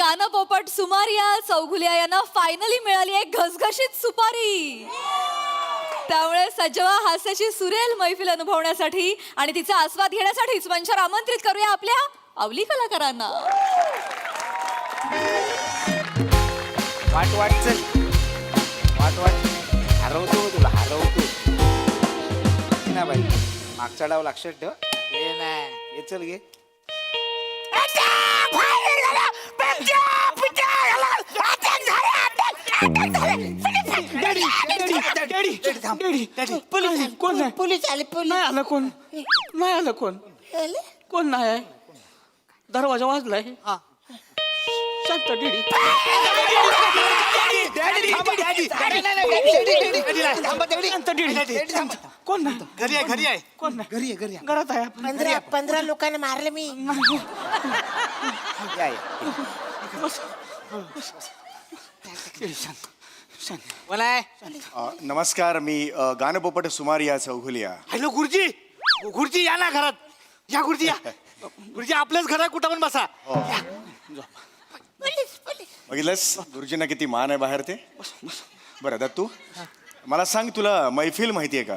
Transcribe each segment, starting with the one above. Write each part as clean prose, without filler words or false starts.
गाणं पोपट सुमारिया चौघुलिया यांना फायनली मिळाली एक घसघशीत सुपारी. त्यामुळे सजवा हास्याची सुरेल मैफिल अनुभवण्यासाठी आणि तिचा आस्वाद घेण्यासाठीच मंचावर आमंत्रित करूया आपल्या अवली कलाकारांना. वाट वाट चल वाट वाट हरवतो तुला हरवतो ना बाई. मागचा डाव लक्षात ठेव. हे नाही हे चल घे. पोलीस आले नाही आलं कोण नाही आलं कोण कोण नाही आहे. दरवाजा वाजलाय. शांत डीडी कोण नाही घरी आहे घरी आहे कोण नाही घरी आहे घरी आहे. घरात आहे. 15 लोकांना मारलं मी. या, या. बस. शांत शांत. कोण आहे? नमस्कार, मी गाणपोपट सुमारिया चौघुलिया. हॅलो गुरुजी. गुरुजी या ना घरात. या गुरुजी या. गुरुजी आपल्याच घरात कुठं पण बसा. बघितलंस गुरुजींना किती मान आहे बाहेर ते. बरं दत्तू, मला सांग, तुला मैफिल माहितीये का?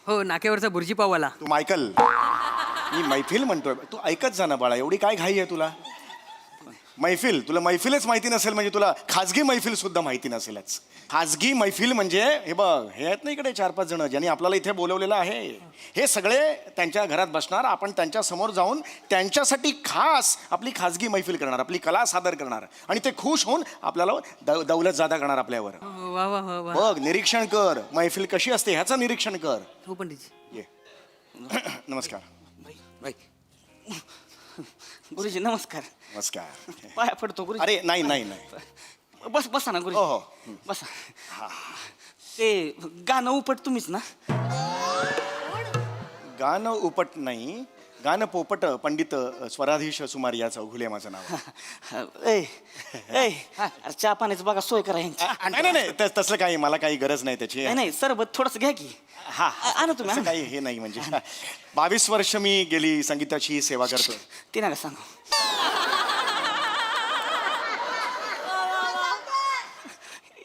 हो, नाक्यावरचा बुर्जी पाववाला. तू ऐकल, मी मैफिल म्हणतोय, तू ऐकत जा ना बाळा. एवढी काय घाई आहे तुला? मैफिल, तुला मैफिलच माहिती नसेल म्हणजे तुला खाजगी मैफिल सुद्धा माहिती नसेलच. खाजगी मैफिल म्हणजे हे बघ, हे आहेत ना इकडे 4-5 जण ज्यांनी आपल्याला इथे बोलवलेलं आहे. हे सगळे त्यांच्या घरात बसणार, आपण त्यांच्या समोर जाऊन त्यांच्यासाठी खास आपली खाजगी मैफिल करणार, आपली कला सादर करणार आणि ते खुश होऊन आपल्याला दौलत जादा करणार आपल्यावर. वा वा वा वा. बघ, निरीक्षण कर, मैफिल कशी असते ह्याचं निरीक्षण कर. हो पंडितजी. ये. नमस्कार. गुरुजी नमस्कार. नमस्कार. पाया पडतो गुरुजी. अरे नाही नाही नाही. बस बसा ना हो गुरुजी. हो. बसा. ते गाणं उपट तुम्हीच ना? गाणं उपट नाही, गाणं पोपट पंडित स्वराधीश सुमारिया चौघुले माझं नाव. ए ए अरे चहा पाण्याचं बघा सोय करा यांची. नाही नाही नाही, तसलं काही मला काही गरज नाही त्याची. नाही नाही सरबत थोडंसं घ्या की. हा आणा तुम्ही, असं आणा. काही हे नाही म्हणजे. 22 वर्ष मी गेली संगीताची सेवा करतो. ते नका सांगू.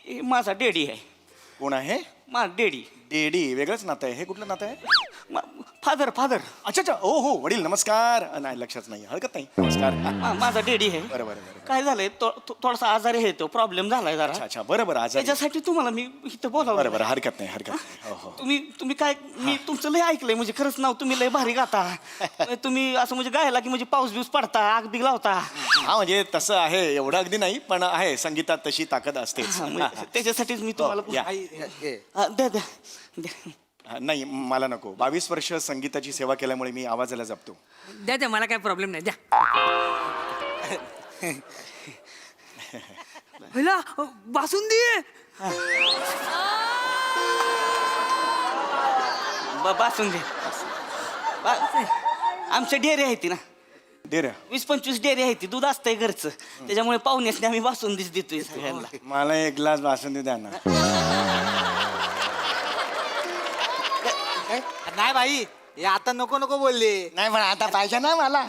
हे माझा डेडी आहे. कोण आहे? माझा डेडी. डेडी वेगळंच नातं आहे. हे कुठलं नातं आहे? Father father. अच्छा अच्छा. ओ हो, वडील नमस्कार. नाही, लक्षात नाही, हरकत नाही, नमस्कार. माझा डेडी आहे. बरं बरं बरं. काय झालंय थोडासा आजारी आहे तो. प्रॉब्लेम झालाय जरा. अच्छा अच्छा. बरं बरं. आजारी. त्याच्यासाठी तुम्हाला मी इथं बोलावं. बरं बरं, हरकत नाही, हरकत नाही. हो हो. तुम्ही काय, मी तुमचं लय ऐकलंय म्हणजे खरंच नाव. तुम्ही लय भारी गाता. तुम्ही असं म्हणजे गायला की म्हणजे पाऊस बिऊस पडता, आग बिग लावता. हा म्हणजे तसं आहे, एवढं अगदी नाही, पण आहे संगीतात तशी ताकद असतेच. त्याच्यासाठीच मी तुम्हाला या. द्या द्या द्या. नाही, मला नको. 22 वर्ष संगीताची सेवा केल्यामुळे मी आवाजाला जपतो. द्या द्या, मला काय प्रॉब्लेम नाही, द्या. पहिला बासुंदी. बासून दे. आमच्या डेअरी आहे ना, दे रे. 20-25 डेअरी आहे ती. दूध असतंय घरचं, त्याच्यामुळे पाहुण्यासने आम्ही बासुंदीच देतोय सगळ्यांना. मला 1 ग्लास बासुंदी द्या ना. नाही बाई हे आता नको नको बोलले. नाही पण आता पाहिजे ना मला.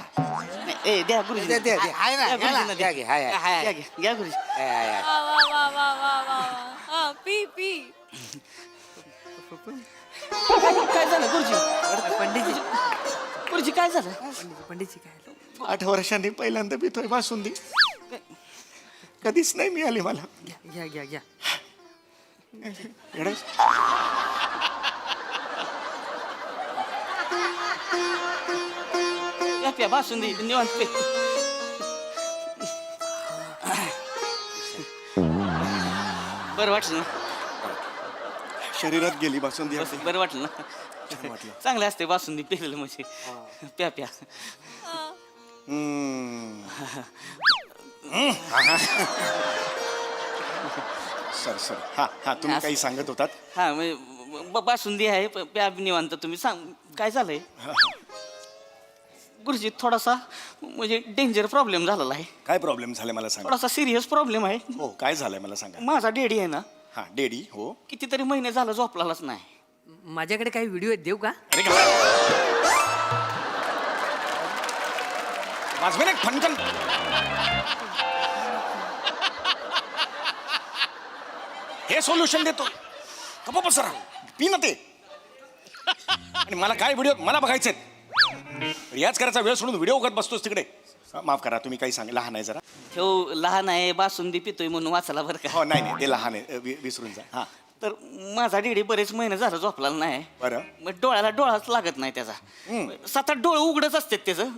ए द्या गुरुजी. दे, दे, दे. आहे ना, द्या घ्या ना, गुरुजींना घ्या, द्या. घ्या, हाय, हाय. घ्या, घ्या. घ्या गुरुजी. वा वा वा वा वा वा वा. हा, पी पी. काय झालं गुरुजी? पंडितजी गुरुजी काय झालं? पंडितजी काय 8 वर्षांनी पहिल्यांदा पितोय बासुंदी. कधीच नाही मिळाली मला. घ्या घ्या घ्या. एवढंच? या प्या बासुंदी निवांत पे. बरं वाटलं ना? शरीरात गेली बासुंदी. बरं वाटलं ना? छान वाटलं. चांगले असते बासुंदी पेलेलं म्हणजे. प्या प्या. Sir sir. हा हा, तुम्ही काही सांगत होतात. हा म्हणजे बासुंदी आहे. प्या निवांत. तुम्ही सांग काय झालंय? गुरुजी थोडासा म्हणजे डेंजर प्रॉब्लेम झालेला आहे. काय प्रॉब्लेम झालाय मला सांगा. थोडासा सिरियस प्रॉब्लेम आहे. हो, काय झालंय मला सांगा. माझा डेडी आहे ना, हा, डेडी. हो. कितीतरी महिने झालं झोपलाच नाही. माझ्याकडे काही व्हिडिओ आहेत, देऊ का? अरे वाजवे ना, खणखण. हे सोल्युशन देतो गप्पा बसरा पी ना ते आणि मला काय व्हिडिओ मला बघायचे रियाज करायचा वेळ सोडून व्हिडिओ बघत बसतोस तिकडे माफ करा तुम्ही काही सांग लहान आहे जरा ठेव लहान आहे बासुंदी पितोय म्हणून वाचायला बरं का हो नाही नाही ते लहान आहे विसरून जा हा तर माझा डेडी बरेच महिने झालं झोपला नाही बरं. मग डोळ्याला डोळाच लागत नाही त्याचा 7-8 डोळे उघडच असतात त्याचं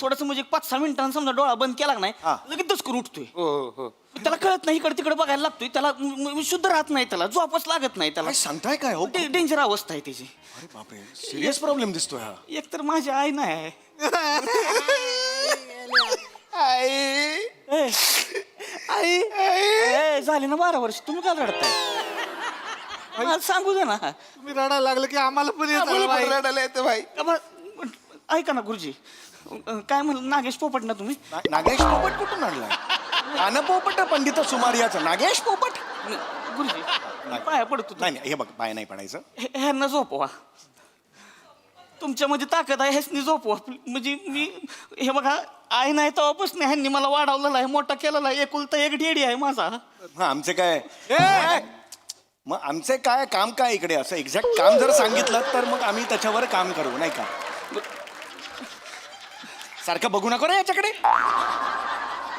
थोडस म्हणजे 5-6 मिनिटांनी समजा डोळा बंद केला नाही हा. लगेच दचकून उठतोय हो हो हो त्याला कळत नाही इकडे तिकडे बघायला लागतोय त्याला शुद्ध राहत नाही त्याला झोपच लागत नाही त्याला काय सांगताय काय हो डेंजर अवस्था आहे त्याची अरे बापरे सिरियस प्रॉब्लेम दिसतोय हा एक तर माझी आई नाही ए, ए, झाली ना 12 वर्ष तुम्ही काय रडताय मला सांगू दे ना तुम्ही रडायला लागलं की आम्हाला पण येतं बाई. रडायला येतं भाई का बरं, ऐका ना गुरुजी काय म्हणलं नागेश पोपट ना तुम्ही नागेश पोपट कुठून आणलाय गाणं पोपट पंडित सुमारियाचं नागेश पोपट गुरुजी पाया पडतो नाही नाही हे बघ पाय नाही पडायचं ह्यांना झोपवा तुमच्यामध्ये ताकद आहे ह्यासनी झोपवा म्हणजे मी हे बघा आई नाही तेव्हापासून ह्यांनी मला वाढवलेला आहे मोठा केलेला आहे एकुलता एक डेडी आहे माझा हा आमचे काय मग आमचे काय काम काय इकडे असं एक्झॅक्ट काम जर सांगितलं तर मग आम्ही त्याच्यावर काम करू नाही का सारखं बघू नको रे याच्याकडे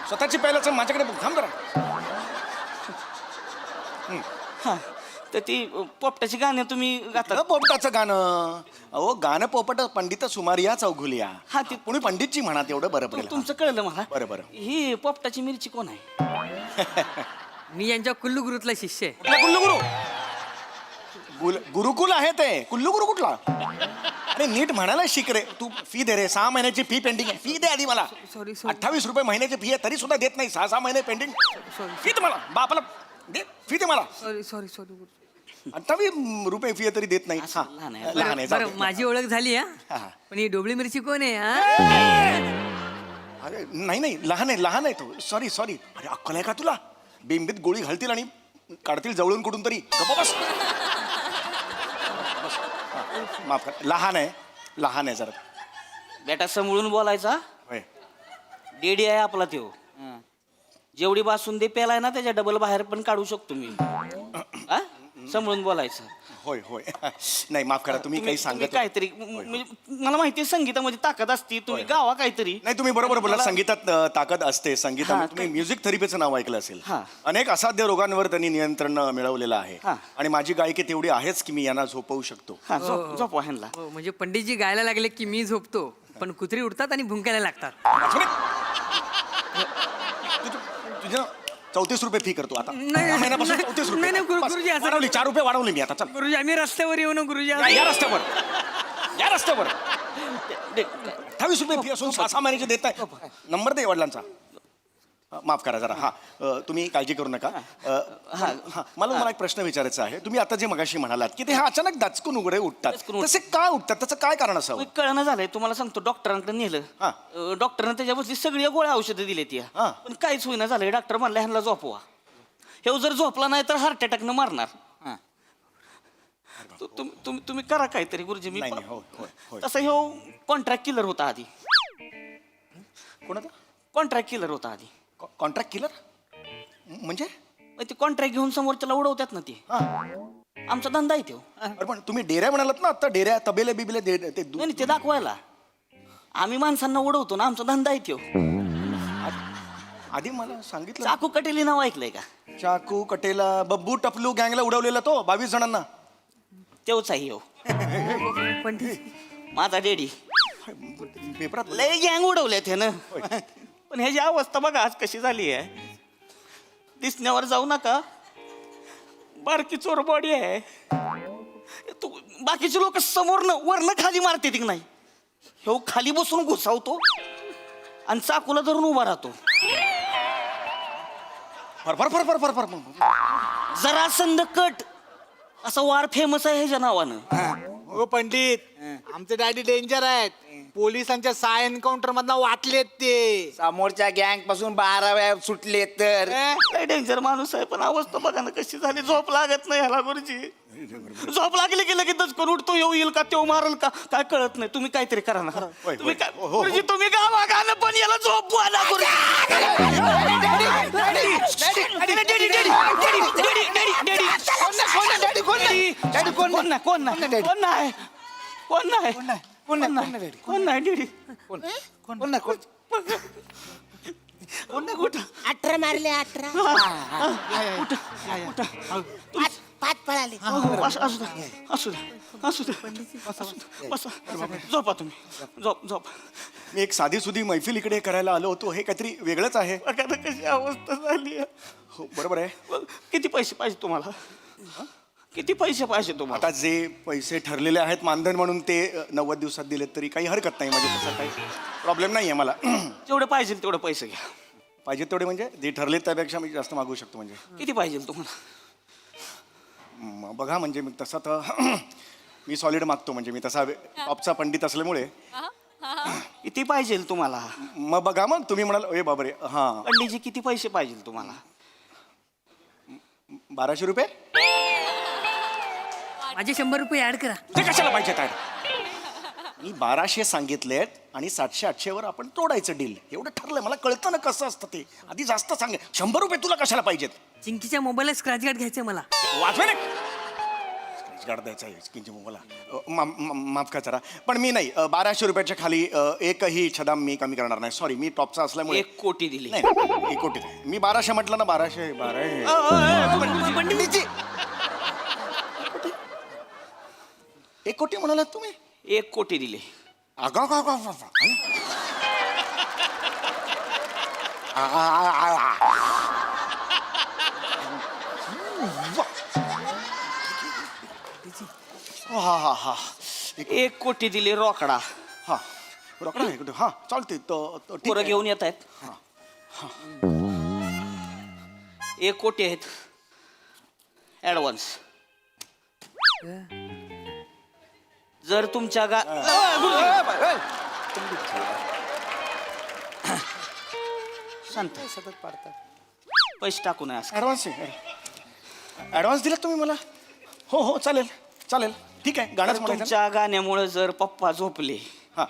स्वतःची पहिल्याच माझ्याकडे बघ थांब जरा हा तर ती पोपटाची गाणी तुम्ही गाता गाणं पोपटाचं गाणं अहो गाणं पोपट पंडित सुमारिया चौघुलिया हा, ते- पुणे पंडितची म्हणा तेवढं बरं पडेल तुमचं कळलं मला बरं, बरं. ही पोपटाची मिरची कोण आहे मी यांच्या कुल्लू गुरुतला शिष्य आहे. कुठला कुल्लू गुरु गुरुकुल आहे ते कुल्लू गुरु कुठला अरे नीट म्हणायला शिक रे तू फी दे रे 6 महिन्याची फी पेंडिंग आहे फी दे आधी मला सॉरी 28 रुपये महिन्याची फी आहे तरी सुद्धा देत नाही 6 महिने पेंडिंग फी दे मला बापाला दे फी दे मला सॉरी सॉरी सॉरी 28 रुपये फी आहे तरी देत नाही हा, लहान आहे. लहान आहे जाऊ बरं दे. माझी ओळख झाली हा, हा हा. पण ही डोबळी मिरची कोण आहे हा अरे नाही लहान आहे तो सॉरी अरे अक्कल आहे का तुला बिंबीत गोळी घालतील आणि काढतील जवळून कुठून तरी गप्पा बस बस. हा, माफ कर लहान आहे जरा बेटा समळून बोलायचा होय. डेडी आहे आपला त्यो जेवढी बासुंदी पेलाय ना त्याच्या डबल बाहेर पण काढू शकतो मी हा? समळून बोलायचं होय नाही माफ करा तुम्ही काही तुम्ही सांगत काहीतरी म्हणजे मला माहिती आहे संगीतामध्ये ताकद असते तुम्ही गावा काहीतरी नाही तुम्ही बरोबर बोला मला- संगीतात ताकद असते संगीतामध्ये हा, तुम्ही म्युझिक थेरपीचं नाव ऐकलं असेल हा. अनेक असाध्य रोगांवर त्यांनी नियंत्रण मिळवलेलं आहे हा. आणि माझी गायकी तेवढी आहेच की मी यांना झोपवू शकतो हा झोपवा ह्यांना हो, म्हणजे पंडितजी गायला लागले की मी झोपतो पण कुत्री उठतात आणि भुंकायला लागतात तुझ्या 34 रुपये फी करतो आता नाही, या महिन्यापासून नाही, 34 नाही, रुपये बस, गुरुजी, असं- वाढवली 4 रुपये वाढवले मी आता चल गुरुजी आम्ही रस्त्यावर येऊ ना गुरुजी या रस्त्यावर दे- 28 रुपये फी असून 6 महिन्याचे देत आहे नंबर दे वडिलांचा माफ करा जरा हा तुम्ही काळजी करू नका मला एक प्रश्न विचारायचा आहे तुम्ही आता जे मगाशी म्हणालात की ते हा अचानक दचकून उघडे उठतात दचकून तसे काय उठतात त्याचं काय कारण असावं कळणं झालंय तुम्हाला सांगतो डॉक्टरांकडे नेलं हा. डॉक्टरने त्याच्यावरची सगळी गोळ्या औषधं दिली ती हा. पण काहीच होईना झालंय डॉक्टर म्हणला ह्यांना झोपवा हे जर झोपला नाही तर हार्ट अटॅकनं मारणार हा. तुम्ही करा काहीतरी गुरुजी मी नाही, हो, होय. तसं हे कॉन्ट्रॅक्ट किलर होता आधी कोणाचा कॉन्ट्रॅक्ट किलर होता आधी कॉन्ट्रॅक्ट किलर म्हणजे मग ते कॉन्ट्रॅक्ट घेऊन समोरच्याला उडवतात ना ते हा आमचा धंदा आहे तो अरे पण तुम्ही डेऱ्या म्हणालात ना आता डेऱ्या तबेले बिबेले ते नाही ते दाखवायला आम्ही माणसांना उडवतो ना आमचा धंदा आहे तो आधी मला सांगितलं चाकू कटेली नाव ऐकलंय का चाकू कटेला बब्बू टपलू गँगला उडवलेला तो 22 जणांना तेवच आहे हो पंडित माझा डेडी पेपरात लय गँग उडवल्यात हे ना पण ह्याची अवस्था बघा आज कशी झाली आहे दिसण्यावर जाऊ नका बारकी चोर बॉडी आहे तू बाकीचे लोक समोरनं वरनं खाली मारते की नाही हे खाली बसून घुसावतो आणि चाकूला धरून उभा राहतो फर जरा संद कट असा वार फेमस आहे ह्याच्या नावानं हो पंडित आमचे डॅडी डेंजर आहेत पोलिसांच्या साय एन्काउंटर मधनं वाचलेत ते समोरच्या गँग पासून 12 वेळा सुटले तर लय डेंजर माणूस आहे पण अवस्था बघा ना कशी झाली झोप लागत नाही ह्याला गुरुजी झोप लागली की लगेच करून उठतो, येईल का तेव्हा मारल का काय कळत नाही. तुम्ही काहीतरी करा ना. होय, तुम्ही काय हो, हो, हो. गुरुजी, तुम्ही गावा गाणं पण याला झोपवा ना गुरुजी. अठरा मारले 18 पाच पळाले झोपा तुम्ही, झोप. मी एक साधी सुधी मैफिल इकडे करायला आलो होतो, हे काहीतरी वेगळंच आहे. बघा कशी अवस्था झाली आहे. हो बरोबर आहे. किती पैसे पाहिजे तुम्हाला? किती पैसे पाहिजे तुम्हाला? आता जे पैसे ठरलेले आहेत मानधन म्हणून ते 90 दिवसात दिलेत तरी काही हरकत नाही. म्हणजे तसा काही प्रॉब्लेम नाही आहे मला. जेवढे पाहिजे तेवढे पैसे घ्या. पाहिजे तेवढे म्हणजे जे ठरले त्यापेक्षा मी जास्त मागू शकतो. म्हणजे किती पाहिजे तुम्हाला? बघा म्हणजे मी तसा तर मी सॉलिड मागतो. म्हणजे मी तसा टॉपचा पंडित असल्यामुळे किती पाहिजे तुम्हाला? मग बघा मग तुम्ही म्हणाल ए बाबरे हां पंडितजी किती पैसे पाहिजे तुम्हाला? 1200 रुपये. माझे 100 रुपये ऍड करा. ते कशाला पाहिजे काय? मी 1200 सांगितलेत आणि 700-800 वर आपण तोडायचं डील. एवढं ठरलंय. मला कळतं ना कसं असतं ते. आधी जास्त सांगे. 100 रुपये तुला कशाला पाहिजेत? चिंकीच्या मोबाईलला स्क्रॅच गार्ड घ्यायचंय मला. वाचवे ना स्क्रॅच गार्ड द्यायचा आहे स्किनची मला. माफ करा जरा. पण मी नाही 1200 रुपयाच्या खाली एकही छदाम मी कमी करणार नाही. सॉरी मी टॉपचा असल्यामुळे 1 कोटी दिली. नाही 1 कोटी नाही. मी 1200 म्हटलं ना. 1200 पंडितजी 1 कोटी म्हणालात तुम्ही? 1 कोटी दिले. अगा गा गा गा हा हा हा 1 कोटी दिले रोकडा. हा रोकडा आहे कुठे? हा चालते ठीक पोरं आहे. घेऊन येत आहेत. 1 कोटी आहेत ऍडव्हान्स. जर तुमच्या शांत सतत पाडतात. पैसे टाकू नये असं. ॲडव्हान्स आहे. ॲडव्हान्स दिलात तुम्ही मला? हो हो चालेल चालेल ठीक आहे. गाणंच म्हणायचं ना? तुमच्या गाण्यामुळे जर पप्पा झोपले हां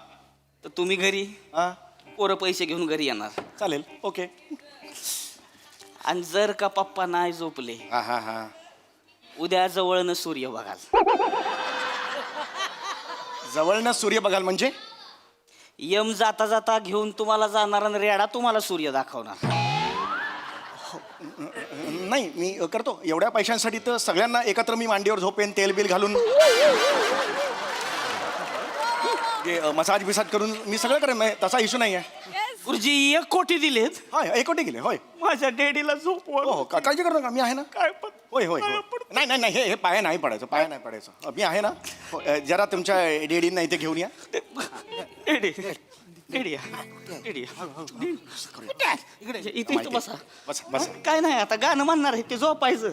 तर तुम्ही घरी, हां पोरं पैसे घेऊन घरी येणार. चालेल ओके. आणि जर का पप्पा नाही झोपले, हां हां हां उद्या जवळनं सूर्य बघाल. जवळनं सूर्य बघाल म्हणजे? यम जाता जाता घेऊन तुम्हाला जाणार आणि रेडा तुम्हाला सूर्य दाखवणार. नाही मी करतो. एवढ्या पैशांसाठी तर सगळ्यांना एकत्र मी मांडीवर झोपेन, तेल बिल घालून मसाज बिसाज करून मी सगळं करेन. म्हणजे तसा इश्यू नाही आहे. गुरुजी 1 कोटी दिलेत. होय 1 कोटी गेले. होय माझ्या डॅडीला झोपवा. हो हो काळजी करू नका. मी आहे ना. काय पण होय होय होय. नाही नाही नाही हे पाया नाही पडायचं. पाया नाही पडायचं. मी आहे ना. हो, जरा तुमच्या डेडींना इथे घेऊन या. डॅडी डॅडी या. डॅडी या. इथे बसा. बस बस. काय नाही आता गाणं म्हणणार आहे ते झोपायचं.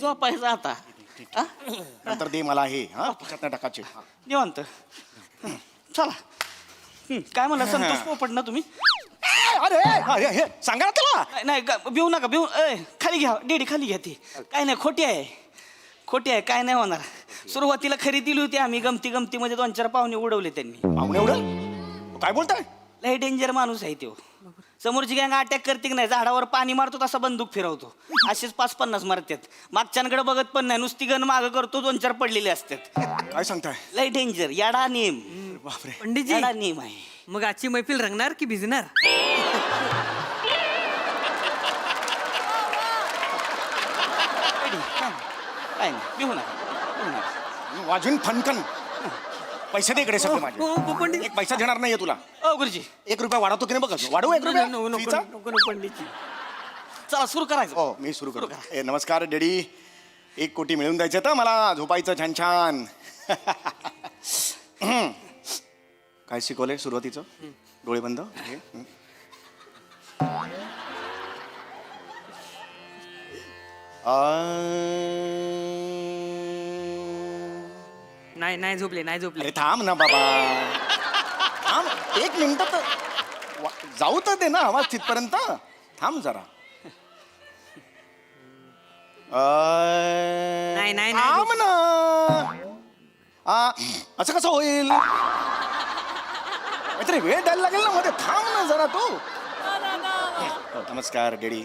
झोपायचं आता. हा? नंतर दे मला हे हा खिशातनं टाकायचे. निवांत. चला. काय म्हणला संतोष पोपट ना तुम्ही? अरे अरे हे सांगा ना त्याला. नाही भिवू नका भिवू. खाली घ्या डेडी खाली घ्या. ती काय नाही खोटी आहे काय नाही होणार. सुरुवातीला खरी दिली होती आम्ही गमती गमतीमध्ये 2-4 पाहुणे उडवले त्यांनी. पाहुणे एवढं काय बोलताय? लय डेंजर माणूस आहे तो. समोरची गँग अटॅक करते की नाही, झाडावर पाणी मारतो तसा बंदूक फिरवतो. असेच 5-50 मारतात. मागच्यांकडे बघत पण नाही, नुसती गण मागं करतो. 2-4 पडलेले असतात. काय सांगताय? लय डेंजर. याडा नेम. बापरे. पंडितजी याडा नेम आहे. मग आजची मैफिल रंगणार की भिजणार? काय नाही भिवू नका. वाजून फनकन. पैसे दे इकडे सगळे माझे. हो, पंडित. एक पैसा देणार नाहीये तुला. गुरुजी 1 रुपया वाढवतो की नाही बघा. वाढवू 1 रुपया फीचा? पंडितजी चला सुरू करायचं. हो मी सुरू करतो. नमस्कार डॅडी. 1 कोटी मिळून द्यायचं तर मला झोपायचं छान छान. काय शिकवलंय सुरुवातीचं? डोळे बंद. नाही झोपले अरे थांब ना बाबा. थांब 1 मिनिट तर जाऊ तर दे ना आवाज तिथपर्यंत. थांब जरा. नाही, नाही. थांब ना. असं कसं होईल? काहीतरी वेळ द्यायला लागेल ना मध्ये. थांब ना जरा तू. नमस्कार डेडी.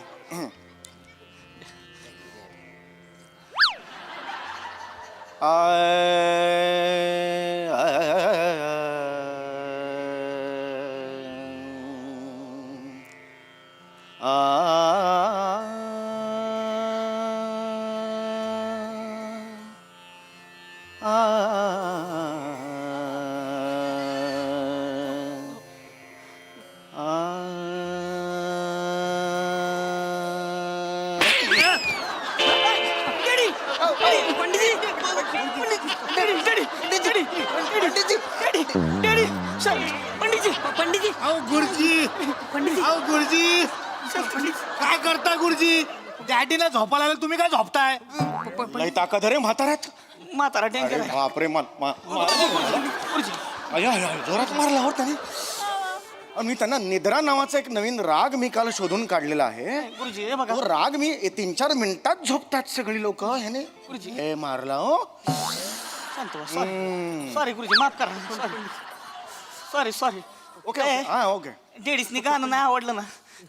पंडितजी अहो गुरुजी, अहो गुरुजी, काय करता गुरुजी? डॅडीला झोपायला लागलं, तुम्ही काय झोपताय? लई ताकद रे म्हाताऱ्यात. म्हातारा डेंजर अरे आहे बापरे जोरात मारला हो त्याने. मी त्यांना निद्रा नावाचा एक नवीन राग मी काल शोधून काढलेला आहे. गुरुजी हे बघा तो राग मी 3-4 मिनिटात झोपतात सगळी लोक. ह्याने हे मारला हो. शांत सॉरी गुरुजी माफ करा सॉरी ओके हा ओके. लेडीजनी गाणं नाही आवडलं ना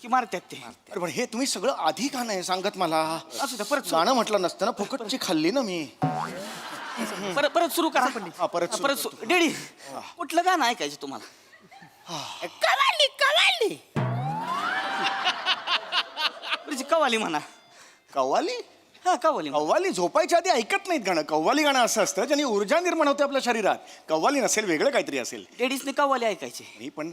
की मारतात ते. अरे पण हे तुम्ही सगळं आधी का नाही सांगत मला? असू द्या परत गाणं म्हटलं नसतं ना, फुकटची खाल्ली ना मी. परत सुरू करा हा, परत सुरू डेडी कुठलं गाणं ऐकायचं तुम्हाला? कवाली कवाली. गुरुजी कवाली म्हणा. कव्वाली? हा कवाली म्हणा. कव्वाली झोपायच्या आधी ऐकत नाहीत गाणं. कव्वाली गाणं असं असतं ज्याने ऊर्जा निर्माण होते आपल्या शरीरात. कव्वाली नसेल, वेगळं काहीतरी असेल. लेडीजने कवाली ऐकायची. नाही पण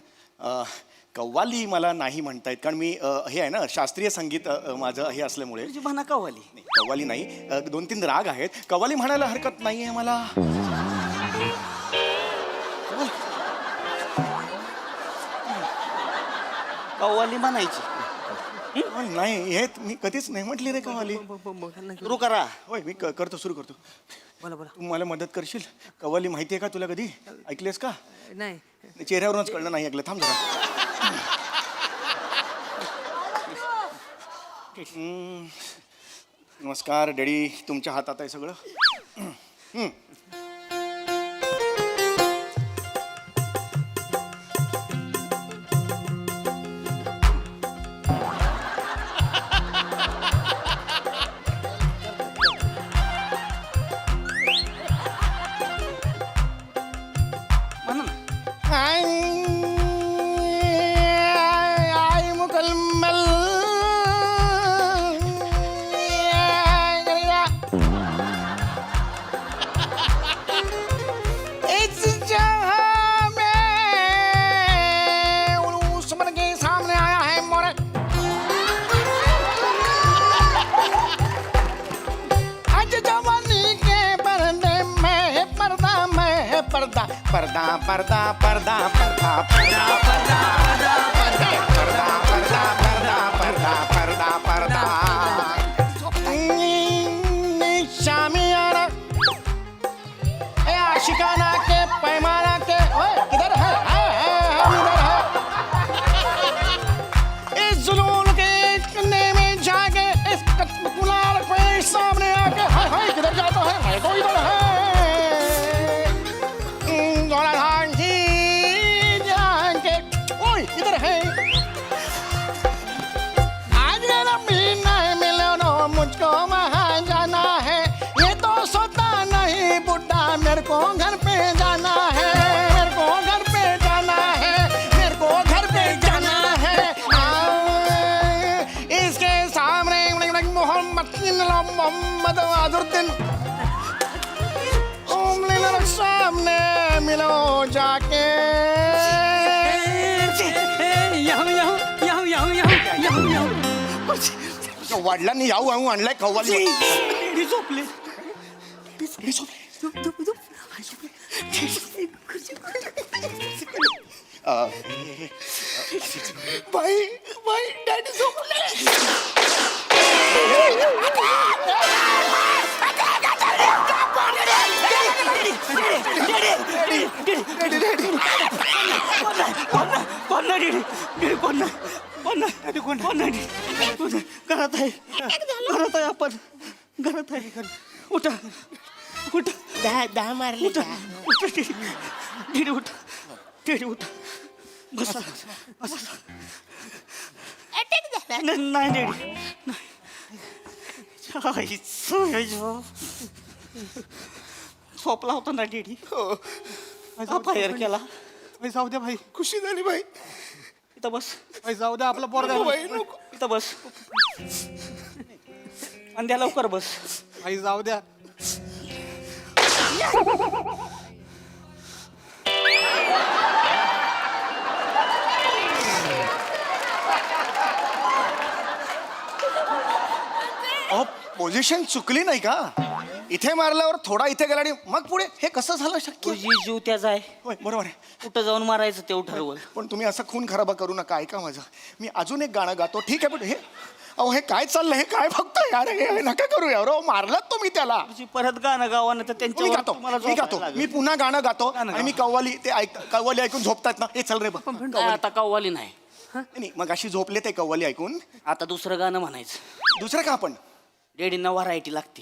कव्वाली मला नाही म्हणतायत कारण मी हे आहे ना शास्त्रीय संगीत माझं हे असल्यामुळे. गुरुजी म्हणा कवाली. नाही, कव्वाली नाही. 2-3 राग आहेत. कव्वाली म्हणायला हरकत नाही आहे मला. कव्वाली म्हणायची. कव्वाली नाही, हे मी कधीच नाही म्हटली रे कव्वाली. सुरू करा. होय मी करतो, सुरू करतो. बोला बोला. तू मला मदत करशील? कव्वाली माहिती आहे का तुला? कधी ऐकलीस का? नाही चेहऱ्यावरूनच कळलं नाही ऐकलं. थांब जरा. नमस्कार डॅडी, तुमच्या हातात आहे सगळं. म्हणा ना. आई मुकल्मल इस जहां में उस मन के सामने आया है मोरे. आज जवानी के पर्दे में पर्दा में पर्दा पर्दा पर्दा पर्दा पर्दा पर्दा पर्दा पर्दा पर्दा पर्दा पर्दा पर्दा शामियाना ए आशिकाना के पैमाना के. ओए किधर है? हम इधर है. इस जुनून के कन्ने में जाके इस कुलाल पे सामने आके हाय हाय किधर जाता है? मैं तो इधर है. जोड़ा धान की जाके ओए इधर है. आज मेरा मीना मिलो नो मुझको वहाँ जाना है. ये तो सोता नहीं बुड्ढा, मेरे को घर पे जाना है. मेरे को घर पे जाना है. मेरे को घर पे जाना है. इसके सामने मोहम्मद अजरुद्दीन सामने मिलो जाके. वडिलांनी याऊ आणू आणलाय कव्वाली. लेडी झोपली. बाई बाई डॅडी झोपले. घरात आहे आपण घरात आहे उठा उठा दहा मारले उठा उठा डेडी उठा डेडी उठा बसा बसा अटॅक झाला नाही डेडी नाही झोपला होता ना डेडी फायर केला भाई जाऊ द्या भाई खुशी झाली बाई. इथं बस भाई जाऊ द्या आपला पोरगा बाई नको. इथं बस आणि द्या लवकर बस भाई जाऊ द्या अहो पोझिशन चुकली नाही का? इथे मारल्यावर थोडा इथे गेला आणि मग पुढे हे कसं झालं शक्य? तुझी जीव त्याचा आहे होय बरोबर आहे. कुठं जाऊन मारायचं तेवढं ठरवल पण तुम्ही असं खून खराबा करू नका. ऐका माझं, मी अजून एक गाणं गातो ठीक आहे. पण हे अहो हे काय चाललंय, हे काय फक्त यार, हे नका करू यार. अहो मारलात तुम्ही त्याला. तुझी परत गाणं गावानं तर मी त्यांच्यावर गातो तुम्हाला मी झोपायला गातो लागेल. मी पुन्हा गाणं गातो गाणं आणि मी कव्वाली ते कव्वाली ऐकून झोपतात ना, हे चल रे बघ. काय आता कव्वाली नाही नाही मग अशी झोपले ते कव्वाली ऐकून. आता दुसरं गाणं म्हणायचं दुसरं का आपण डेडींना व्हरायटी लागते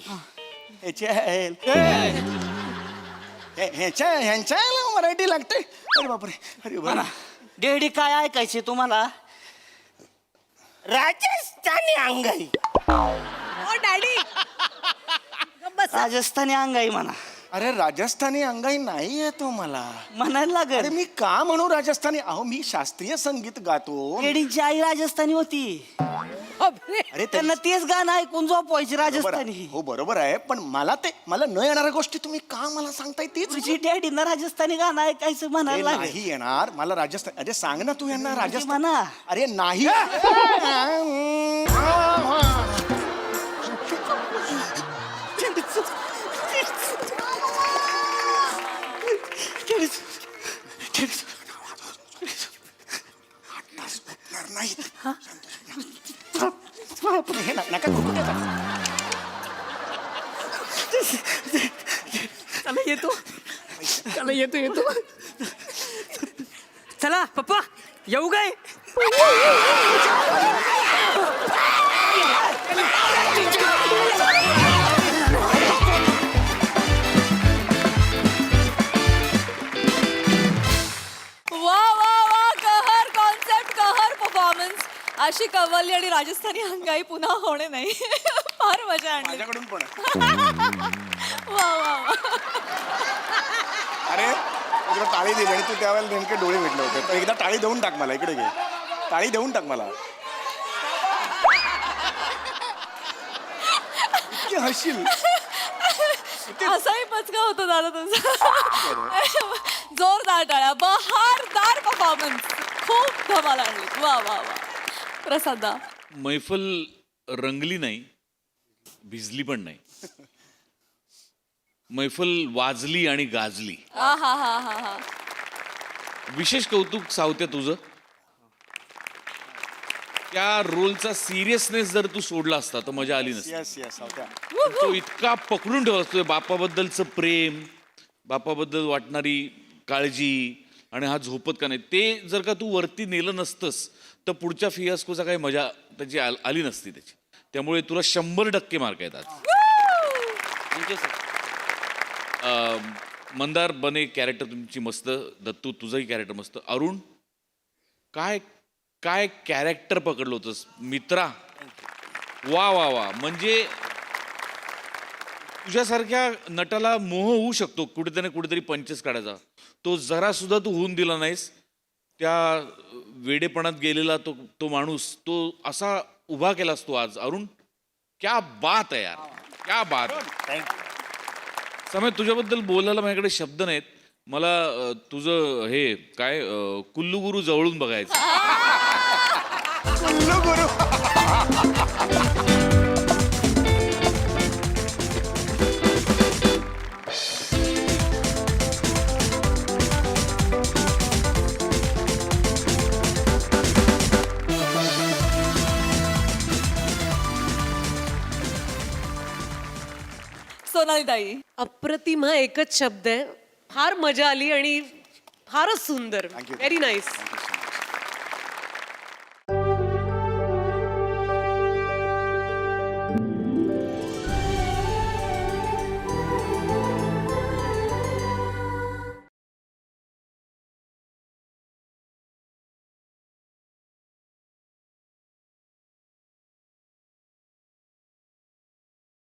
ह्यांच्या मराठी लागते. अरे बापरे, अरे म्हणा बापरे. डेडी काय ऐकायचे तुम्हाला राजस्थानी अंगाई राजस्थानी अंगाई म्हणा अरे राजस्थानी अंगाई नाही येतो मला. म्हणायला अरे लागेल मी का म्हणू राजस्थानी? अहो मी शास्त्रीय संगीत गातो. डेडींची आई राजस्थानी होती अरे त्यांना तेच गाणं ऐकून झोपवायची बरोबर राजस्थानी आहे. हो बरोबर आहे, पण मला न येणाऱ्या गोष्टी तुम्ही का मला सांगताय तीच. तुझी डॅडींना राजस्थानी गाणं ऐकायचं अरे म्हणायला लागेल नाही येणार मला राजस्थान. अरे सांग ना तू यांना राजस्थान. म्हणा अरे नाही. नाहीत. हे नका करू त्याचा. चला येतो चला येतो चला पप्पा येऊ काय? वा वा वा, कहर कॉन्सेप्ट, कहर परफॉर्मन्स. अशी कव्वाली आणि राजस्थानी अंगाई पुन्हा होणे नाही. फार मजा आणली. माझ्याकडून पण. वा वा वा. अरे तुला टाळी दिली आणि तू त्यावेळेला नेमके डोळे भेटले होते. तर एकदा टाळी देऊन टाक मला. इकडे घे टाळी देऊन टाक मला. इतकी हसशील. असाही पचका होतो दादा तुझा. जोरदार टाळ्या, बहारदार परफॉर्मन्स, खूप धमाल आणली. वा वा वा. प्रसादा मैफल रंगली नाही, भिजली पण नाही. मैफल वाजली आणि गाजली. हा हा हा हा हा. विशेष कौतुक सावत्या तुझं. त्या रोलचा सिरियसनेस जर तू सोडला असता तर मजा आली नसती. Yes yes. तो इतका पकडून ठेवत असतोय बापाबद्दलचं प्रेम, बापाबद्दल वाटणारी काळजी, आणि हा झोपत का नाही, ते जर का तू वरती नेलं नसतंस तर पुढच्या फियास्कोचा काही मजा त्याची आली नसती त्याची. त्यामुळे तुला 100% मार्क येतात. Thank you sir. मंदार बने कॅरेक्टर तुमची मस्त. दत्तू तुझंही कॅरेक्टर मस्त. अरुण काय काय कॅरेक्टर पकडलं होतंस मित्रा. वा वा वा. म्हणजे तुझ्यासारख्या नटाला मोह होऊ शकतो कुठेतरी पंचेस काढायचा. तो जरा सुद्धा तू होऊन दिला नाहीस. त्या वेडेपणात गेलेला तो माणूस तो असा उभा केलास तू आज. अरुण क्या बात आहे यार, क्या बात. समय तुझ्याबद्दल बोलायला माझ्याकडे शब्द नाहीत. मला तुझं हे काय कुल्लू गुरु जवळून बघायचं. कुल्लू गुरु. सोनाली ताई. अप्रतिम हा एकच शब्द आहे. फार मजा आली आणि फारच सुंदर. Thank you. Very nice.